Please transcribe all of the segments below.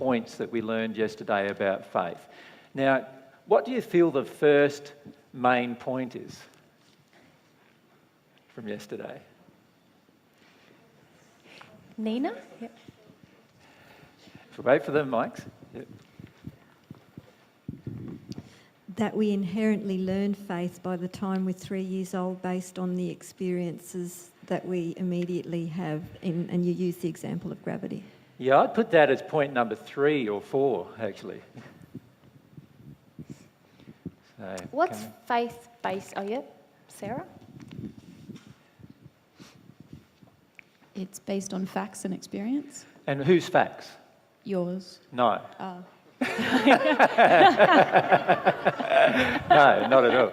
points that we learned yesterday about faith. Now, what do you feel the first main point is from yesterday? Nina? Yep. Wait for the mics. Yep. That we inherently learn faith by the time we're 3 years old based on the experiences that we immediately have, and you use the example of gravity. Yeah, I'd put that as point number 3 or 4, actually. So, What's faith-based? Oh, yeah, Sarah? It's based on facts and experience. And whose facts? Yours. No. Oh. No, not at all.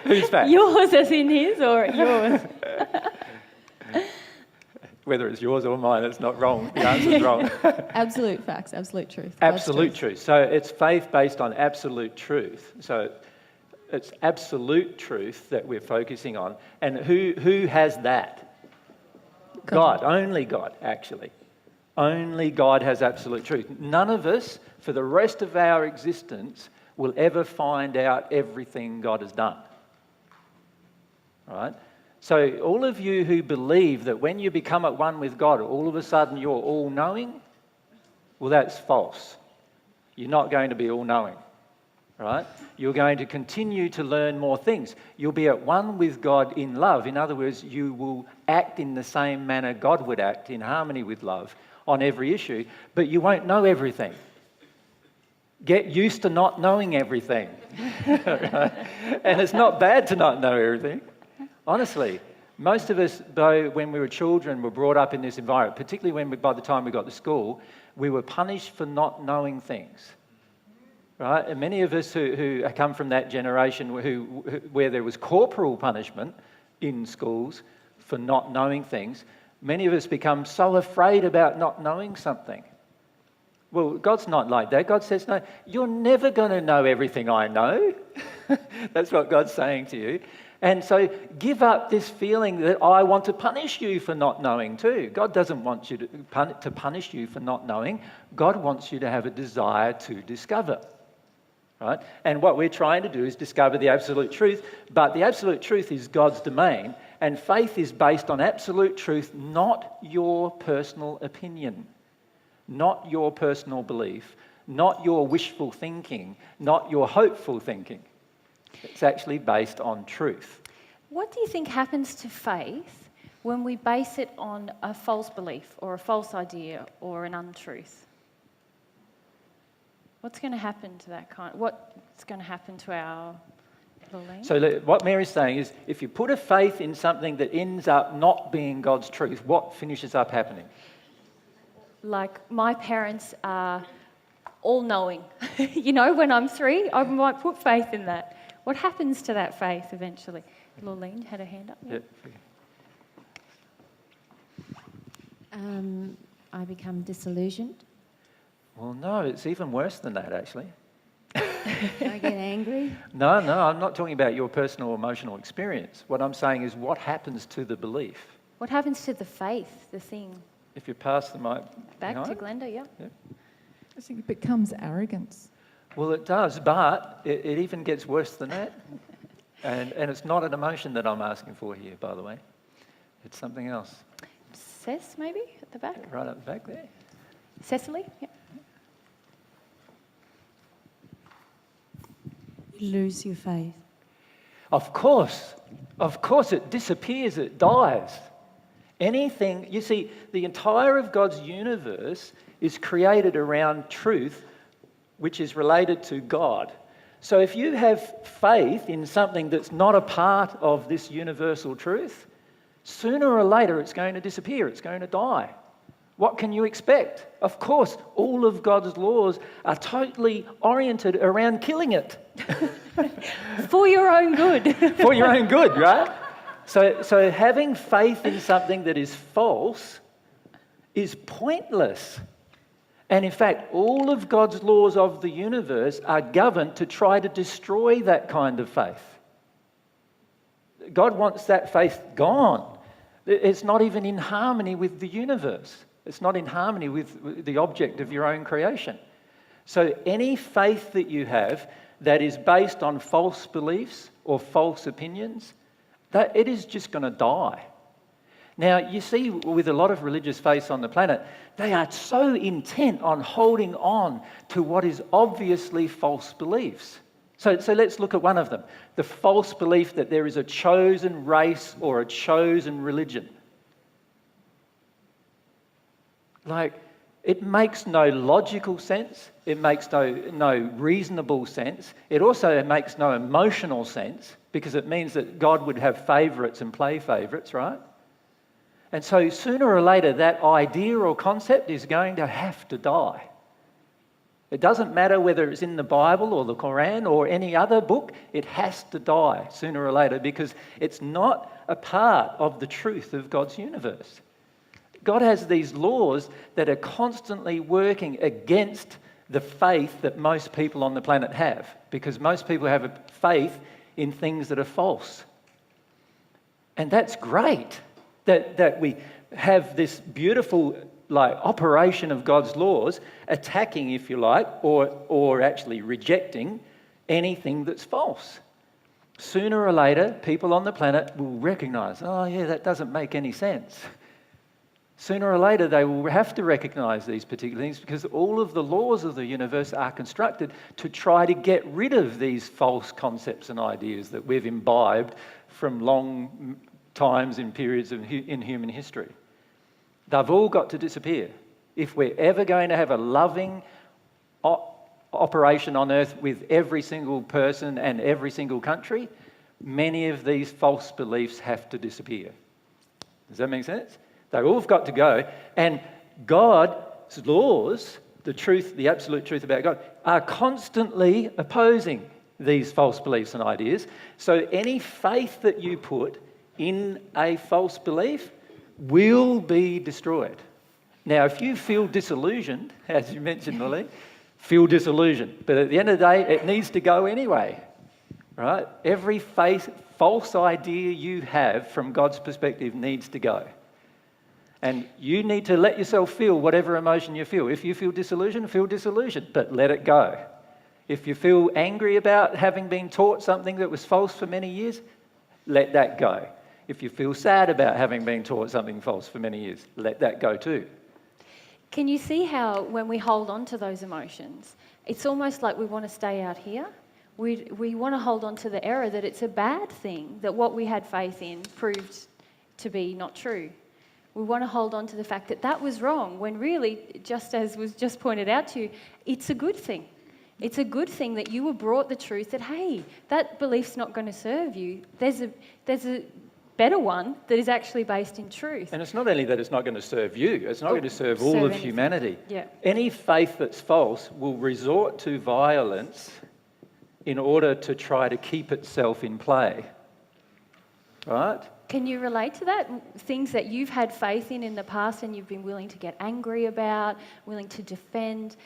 Whose facts? Yours as in his or yours? Whether it's yours or mine, it's not wrong. The answer's wrong. Absolute facts, absolute truth. God's Absolute truth. So it's faith based on absolute truth. So it's absolute truth that we're focusing on. And who has that? God. Only God, actually. Only God has absolute truth. None of us, for the rest of our existence, will ever find out everything God has done. Right? So all of you who believe that when you become at one with God, all of a sudden you're all-knowing, well, that's false. You're not going to be all-knowing. Right? You're going to continue to learn more things. You'll be at one with God in love. In other words, you will act in the same manner God would act, in harmony with love, on every issue, but you won't know everything. Get used to not knowing everything. Right? And it's not bad to not know everything. Honestly, most of us, though, when we were children, were brought up in this environment, particularly when by the time we got to school, we were punished for not knowing things. Right? And many of us who come from that generation where there was corporal punishment in schools for not knowing things, many of us become so afraid about not knowing something. Well, God's not like that. God says, no, you're never going to know everything I know. That's what God's saying to you. And so give up this feeling that I want to punish you for not knowing too. God doesn't want you to punish you for not knowing. God wants you to have a desire to discover. Right? And what we're trying to do is discover the absolute truth, but the absolute truth is God's domain, and faith is based on absolute truth, not your personal opinion, not your personal belief, not your wishful thinking, not your hopeful thinking. It's actually based on truth. What do you think happens to faith when we base it on a false belief or a false idea or an untruth? What's going to happen to that what's going to happen to our belief? So what Mary's saying is, if you put a faith in something that ends up not being God's truth, what finishes up happening? Like, my parents are all-knowing. When I'm 3, I might put faith in that. What happens to that faith eventually? Lorleen had her hand up. Yeah. I become disillusioned. Well, no, it's even worse than that, actually. I get angry. No, I'm not talking about your personal emotional experience. What I'm saying is, what happens to the belief? What happens to the faith, the thing? If you pass the mic Back behind? to Glenda, yeah. I think it becomes arrogance. Well, it does, but it even gets worse than that. And it's not an emotion that I'm asking for here, by the way. It's something else. Cess, maybe, at the back? Right up the back there. Cecily? Yeah. You lose your faith. Of course, it disappears, it dies. Anything, you see, the entire of God's universe is created around truth, which is related to God. So if you have faith in something that's not a part of this universal truth, sooner or later it's going to disappear, it's going to die. What can you expect? Of course, all of God's laws are totally oriented around killing it. For your own good. For your own good, right? So having faith in something that is false is pointless. And in fact, all of God's laws of the universe are governed to try to destroy that kind of faith. God wants that faith gone. It's not even in harmony with the universe. It's not in harmony with the object of your own creation. So any faith that you have that is based on false beliefs or false opinions, that it is just going to die. Now, you see with a lot of religious faiths on the planet, they are so intent on holding on to what is obviously false beliefs. So let's look at one of them. The false belief that there is a chosen race or a chosen religion. Like, it makes no logical sense. It makes no reasonable sense. It also makes no emotional sense, because it means that God would have favourites and play favourites, right? And so sooner or later, that idea or concept is going to have to die. It doesn't matter whether it's in the Bible or the Quran or any other book, it has to die sooner or later, because it's not a part of the truth of God's universe. God has these laws that are constantly working against the faith that most people on the planet have, because most people have a faith in things that are false. And that's great that we have this beautiful operation of God's laws attacking, if you like, or actually rejecting anything that's false. Sooner or later, people on the planet will recognise, oh yeah, that doesn't make any sense. Sooner or later, they will have to recognise these particular things, because all of the laws of the universe are constructed to try to get rid of these false concepts and ideas that we've imbibed from long times and periods in human history. They've all got to disappear. If we're ever going to have a loving operation on earth with every single person and every single country, many of these false beliefs have to disappear. Does that make sense? They all have got to go. And God's laws, the truth, the absolute truth about God, are constantly opposing these false beliefs and ideas. So any faith that you put in a false belief will be destroyed. Now, if you feel disillusioned, as you mentioned, Lily, feel disillusioned. But at the end of the day, it needs to go anyway, right? Every false idea you have from God's perspective needs to go. And you need to let yourself feel whatever emotion you feel. If you feel disillusioned, but let it go. If you feel angry about having been taught something that was false for many years, let that go. If you feel sad about having been taught something false for many years, let that go too. Can you see how when we hold on to those emotions, it's almost like we want to stay out here? We want to hold on to the error that it's a bad thing, that what we had faith in proved to be not true. We want to hold on to the fact that that was wrong, when really, just as was just pointed out to you, it's a good thing. It's a good thing that you were brought the truth that, hey, that belief's not going to serve you. There's a better one that is actually based in truth. And it's not only that it's not going to serve you, it's not going to serve all of anything. humanity. Yeah. Any faith that's false will resort to violence in order to try to keep itself in play. Right? Can you relate to that? Things that you've had faith in the past and you've been willing to get angry about, willing to defend.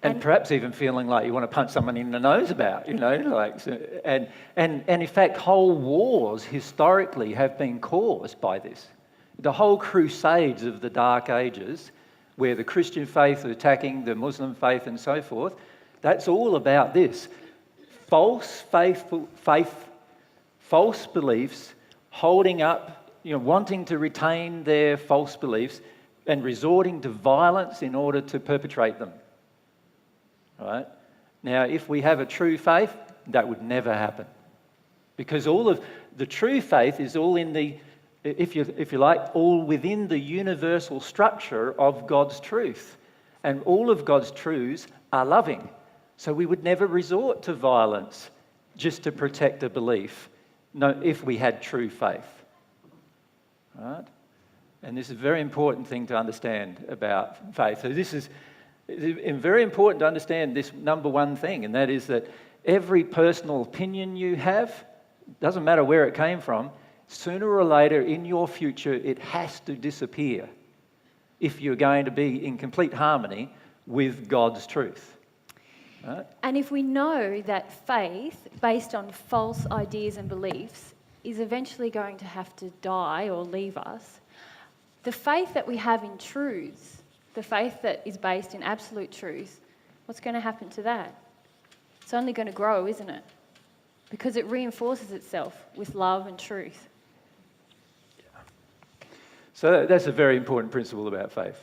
And perhaps even feeling like you want to punch someone in the nose about, and in fact, whole wars historically have been caused by this. The whole crusades of the Dark Ages, where the Christian faith was attacking the Muslim faith and so forth, that's all about this. False beliefs, holding up, wanting to retain their false beliefs and resorting to violence in order to perpetrate them. Right? Now, if we have a true faith, that would never happen. Because all of the true faith is all in the, if you like, all within the universal structure of God's truth. And all of God's truths are loving. So we would never resort to violence just to protect a belief, if we had true faith. Right? And this is a very important thing to understand about faith. So it's very important to understand this number one thing, and that is that every personal opinion you have, doesn't matter where it came from, sooner or later in your future it has to disappear if you're going to be in complete harmony with God's truth. Right? And if we know that faith, based on false ideas and beliefs, is eventually going to have to die or leave us, The faith that we have in truth, the faith that is based in absolute truth, what's going to happen to that? It's only going to grow, isn't it? Because it reinforces itself with love and truth. So that's a very important principle about faith.